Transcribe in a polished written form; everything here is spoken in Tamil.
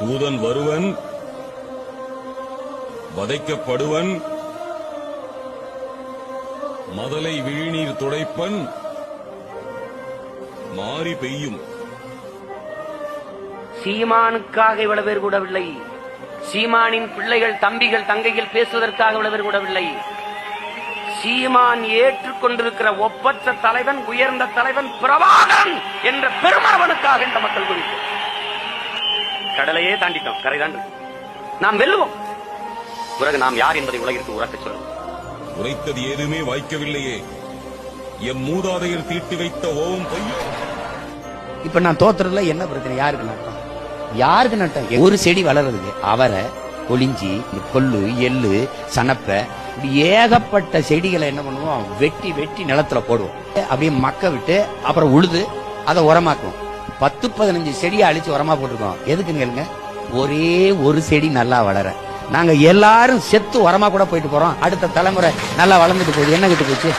தூதன் வருவன், வதைக்கப்படுவன், மதலை விழிநீர் துடைப்பன், மாறி பெய்யும். சீமானுக்காக இவ்வளவு பேர் கூடவில்லை. சீமானின் பிள்ளைகள், தம்பிகள், தங்கைகள் பேசுவதற்காக இவ்வளவு பேர் கூடவில்லை. சீமான் ஏற்றுக்கொண்டிருக்கிற ஒப்பற்ற தலைவன், உயர்ந்த தலைவன் பிரபாகரன் என்ற பெருமளவனுக்காக இந்த மக்கள் குறித்து கடலையே தாண்டிட்டோம், கரை தாண்டி நாம் வெல்லுவோம். பிறகு நாம் யார் என்பதை உலகிற்கு உறக்க சொல்லுவோம். உரைத்தது ஏதுமே வாய்க்கவில்லையே, எம் மூதாதையர் தீட்டி வைத்த ஓம் பொய். இப்ப நான் தோத்துறதுல என்ன பிரச்சனை? யாருக்கு நட்டம்? யாருக்கு நட்டம்? ஒரு செடி வளர்றதுக்கு அவரை, கொளிஞ்சி, கொள்ளு, எள்ளு, சனப்ப, இப்படி ஏகப்பட்ட செடிகளை என்ன பண்ணுவோம், வெட்டி வெட்டி நிலத்துல போடுவோம். அப்படியே மக்க விட்டு அப்புறம் உழுது அதை உரமாக்குவோம். 10-15 செடியை அழிச்சு உரமா போட்டிருக்கோம். எதுக்குன்னு கேளுங்க, ஒரே ஒரு செடி நல்லா வளர. நாங்க எல்லாரும் செத்து உரமா கூட போயிட்டு போறோம். அடுத்த தலைமுறை நல்லா வளர்ந்துட்டு போகுது. என்ன கிட்டு போச்சு?